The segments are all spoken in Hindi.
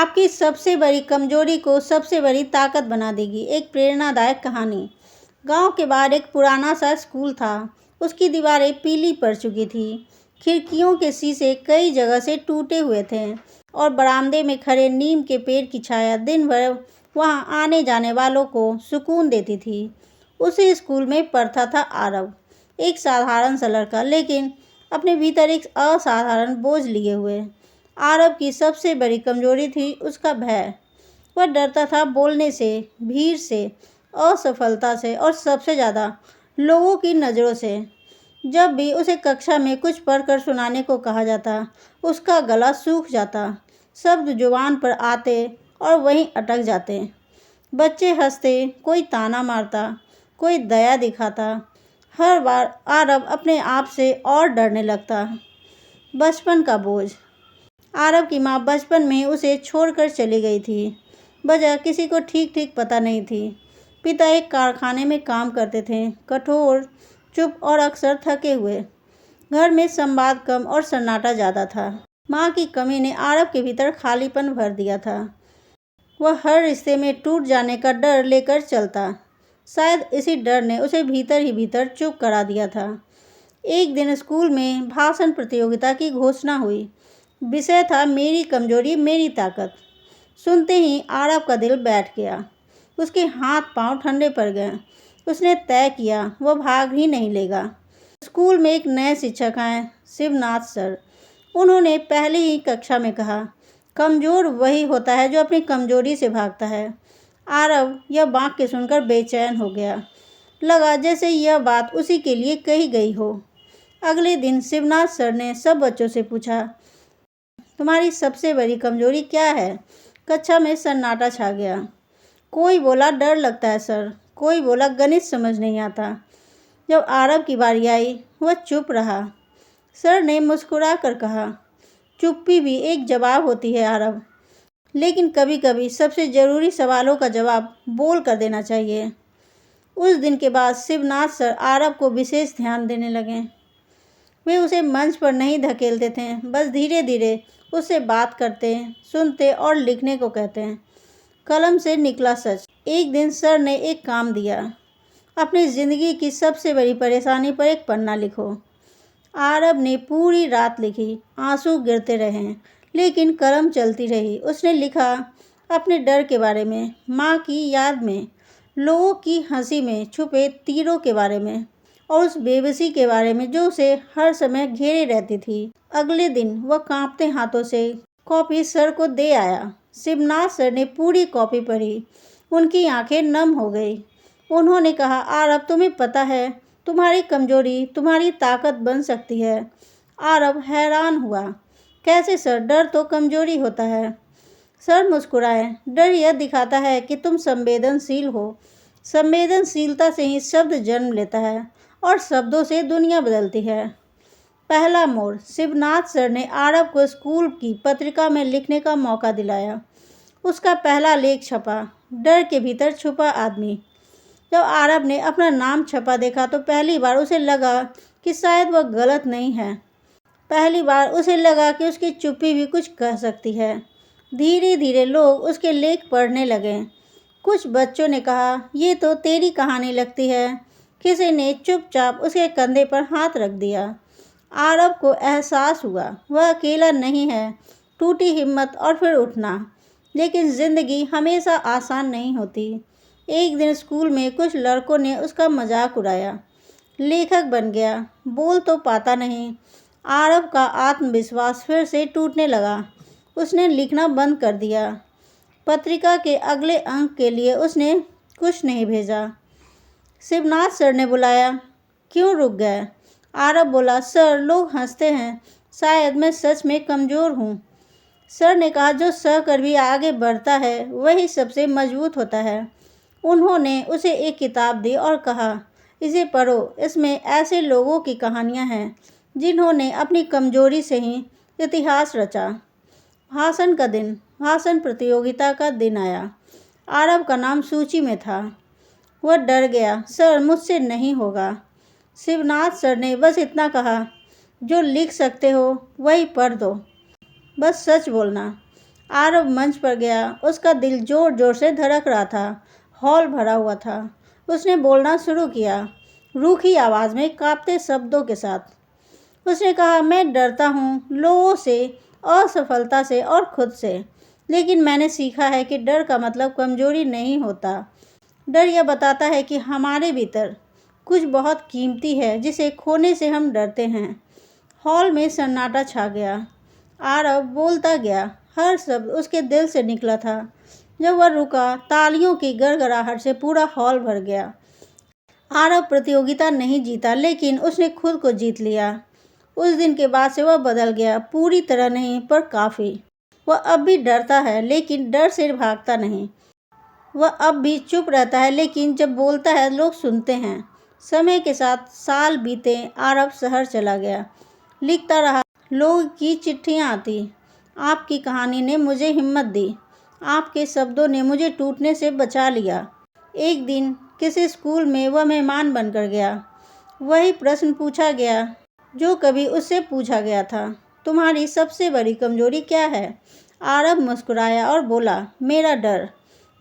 आपकी सबसे बड़ी कमजोरी को सबसे बड़ी ताकत बना देगी। एक प्रेरणादायक कहानी। गांव के बाहर एक पुराना सा स्कूल था। उसकी दीवारें पीली पड़ चुकी थी। खिड़कियों के शीशे कई जगह से टूटे हुए थे और बरामदे में खड़े नीम के पेड़ की छाया दिन भर वहां आने जाने वालों को सुकून देती थी। उसी स्कूल में पढ़ता था आरव, एक साधारण सा लड़का, लेकिन अपने भीतर एक असाधारण बोझ लिए हुए। आरव की सबसे बड़ी कमजोरी थी उसका भय। वह डरता था बोलने से, भीड़ से, असफलता से और सबसे ज़्यादा लोगों की नज़रों से। जब भी उसे कक्षा में कुछ पढ़कर सुनाने को कहा जाता, उसका गला सूख जाता, शब्द जुबान पर आते और वहीं अटक जाते। बच्चे हंसते, कोई ताना मारता, कोई दया दिखाता। हर बार आरव अपने आप से और डरने लगता। बचपन का बोझ। आरव की माँ बचपन में उसे छोड़कर चली गई थी। वजह किसी को ठीक ठीक पता नहीं थी। पिता एक कारखाने में काम करते थे, कठोर, चुप और अक्सर थके हुए। घर में संवाद कम और सन्नाटा ज़्यादा था। माँ की कमी ने आरव के भीतर खालीपन भर दिया था। वह हर रिश्ते में टूट जाने का डर लेकर चलता। शायद इसी डर ने उसे भीतर ही भीतर चुप करा दिया था। एक दिन स्कूल में भाषण प्रतियोगिता की घोषणा हुई। विषय था मेरी कमजोरी मेरी ताकत। सुनते ही आरव का दिल बैठ गया। उसके हाथ पांव ठंडे पड़ गए। उसने तय किया वह भाग ही नहीं लेगा। स्कूल में एक नए शिक्षक आए, शिवनाथ सर। उन्होंने पहली ही कक्षा में कहा, कमज़ोर वही होता है जो अपनी कमजोरी से भागता है। आरव यह वाक्य सुनकर बेचैन हो गया। लगा जैसे यह बात उसी के लिए कही गई हो। अगले दिन शिवनाथ सर ने सब बच्चों से पूछा, तुम्हारी सबसे बड़ी कमजोरी क्या है? कक्षा में सन्नाटा छा गया। कोई बोला डर लगता है सर, कोई बोला गणित समझ नहीं आता। जब आरव की बारी आई वह चुप रहा। सर ने मुस्कुरा कर कहा, चुप्पी भी एक जवाब होती है आरव, लेकिन कभी कभी सबसे ज़रूरी सवालों का जवाब बोल कर देना चाहिए। उस दिन के बाद शिवनाथ सर आरव को विशेष ध्यान देने लगे। वे उसे मंच पर नहीं धकेलते थे, बस धीरे धीरे उससे बात करते, सुनते और लिखने को कहते। कलम से निकला सच। एक दिन सर ने एक काम दिया, अपनी ज़िंदगी की सबसे बड़ी परेशानी पर एक पन्ना लिखो। आरव ने पूरी रात लिखी, आंसू गिरते रहे, लेकिन कलम चलती रही। उसने लिखा अपने डर के बारे में, माँ की याद में, लोगों की हंसी में छुपे तीरों के बारे में और उस बेबसी के बारे में जो उसे हर समय घेरे रहती थी। अगले दिन वह कांपते हाथों से कॉपी सर को दे आया। शिवनाथ सर ने पूरी कॉपी पढ़ी। उनकी आंखें नम हो गई। उन्होंने कहा, आरव तुम्हें पता है तुम्हारी कमजोरी तुम्हारी ताकत बन सकती है। आरव हैरान हुआ, कैसे सर? डर तो कमजोरी होता है। सर मुस्कुराए, डर यह दिखाता है कि तुम संवेदनशील हो। संवेदनशीलता से ही शब्द जन्म लेता है और शब्दों से दुनिया बदलती है। पहला मोड़। शिवनाथ सर ने आरव को स्कूल की पत्रिका में लिखने का मौका दिलाया। उसका पहला लेख छपा, डर के भीतर छुपा आदमी। जब आरव ने अपना नाम छपा देखा तो पहली बार उसे लगा कि शायद वह गलत नहीं है। पहली बार उसे लगा कि उसकी चुप्पी भी कुछ कह सकती है। धीरे धीरे लोग उसके लेख पढ़ने लगे। कुछ बच्चों ने कहा, ये तो तेरी कहानी लगती है। किसी ने चुपचाप उसके कंधे पर हाथ रख दिया। आरव को एहसास हुआ वह अकेला नहीं है। टूटी हिम्मत और फिर उठना। लेकिन ज़िंदगी हमेशा आसान नहीं होती। एक दिन स्कूल में कुछ लड़कों ने उसका मजाक उड़ाया। लेखक बन गया, बोल तो पाता नहीं। आरव का आत्मविश्वास फिर से टूटने लगा। उसने लिखना बंद कर दिया। पत्रिका के अगले अंक के लिए उसने कुछ नहीं भेजा। शिवनाथ सर ने बुलाया, क्यों रुक गए? आरव बोला, सर लोग हंसते हैं, शायद मैं सच में कमज़ोर हूँ। सर ने कहा, जो सहकर भी आगे बढ़ता है वही सबसे मजबूत होता है। उन्होंने उसे एक किताब दी और कहा, इसे पढ़ो, इसमें ऐसे लोगों की कहानियाँ हैं जिन्होंने अपनी कमजोरी से ही इतिहास रचा। भाषण का दिन। भाषण प्रतियोगिता का दिन आया। आरव का नाम सूची में था। वह डर गया, सर मुझसे नहीं होगा। शिवनाथ सर ने बस इतना कहा, जो लिख सकते हो वही पढ़ दो, बस सच बोलना। आरव मंच पर गया। उसका दिल जोर जोर से धड़क रहा था। हॉल भरा हुआ था। उसने बोलना शुरू किया, रूखी आवाज़ में, कांपते शब्दों के साथ। उसने कहा, मैं डरता हूँ, लोगों से, असफलता से और खुद से। लेकिन मैंने सीखा है कि डर का मतलब कमज़ोरी नहीं होता। डर यह बताता है कि हमारे भीतर कुछ बहुत कीमती है जिसे खोने से हम डरते हैं। हॉल में सन्नाटा छा गया। आरव बोलता गया, हर शब्द उसके दिल से निकला था। जब वह रुका, तालियों की गड़गड़ाहट से पूरा हॉल भर गया। आरव प्रतियोगिता नहीं जीता, लेकिन उसने खुद को जीत लिया। उस दिन के बाद से वह बदल गया, पूरी तरह नहीं पर काफ़ी। वह अब भी डरता है, लेकिन डर से भागता नहीं। वह अब भी चुप रहता है, लेकिन जब बोलता है लोग सुनते हैं। समय के साथ साल बीते। आरव शहर चला गया, लिखता रहा। लोगों की चिट्ठियाँ आती, आपकी कहानी ने मुझे हिम्मत दी, आपके शब्दों ने मुझे टूटने से बचा लिया। एक दिन किसी स्कूल में वह मेहमान बनकर गया। वही प्रश्न पूछा गया जो कभी उससे पूछा गया था, तुम्हारी सबसे बड़ी कमजोरी क्या है? आरव मुस्कुराया और बोला, मेरा डर।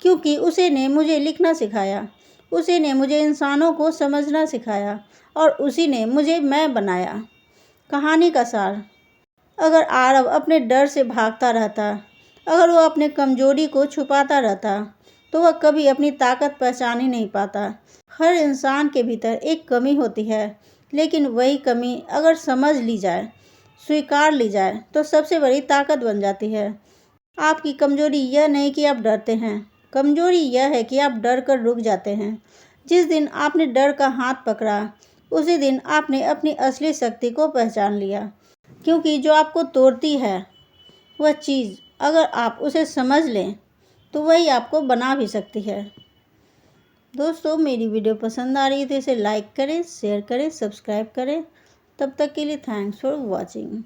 क्योंकि उसे ने मुझे लिखना सिखाया, उसी ने मुझे इंसानों को समझना सिखाया, और उसी ने मुझे मैं बनाया। कहानी का सार, अगर आरव अपने डर से भागता रहता, अगर वह अपने कमजोरी को छुपाता रहता, तो वह कभी अपनी ताकत पहचान ही नहीं पाता। हर इंसान के भीतर एक कमी होती है, लेकिन वही कमी अगर समझ ली जाए, स्वीकार ली जाए, तो सबसे बड़ी ताकत बन जाती है। आपकी कमजोरी यह नहीं कि आप डरते हैं, कमजोरी यह है कि आप डर कर रुक जाते हैं। जिस दिन आपने डर का हाथ पकड़ा, उसी दिन आपने अपनी असली शक्ति को पहचान लिया। क्योंकि जो आपको तोड़ती है, वह चीज़ अगर आप उसे समझ लें, तो वही आपको बना भी सकती है। दोस्तों, मेरी वीडियो पसंद आ रही है तो इसे लाइक करें, शेयर करें, सब्सक्राइब करें। तब तक के लिए थैंक्स फॉर वॉचिंग।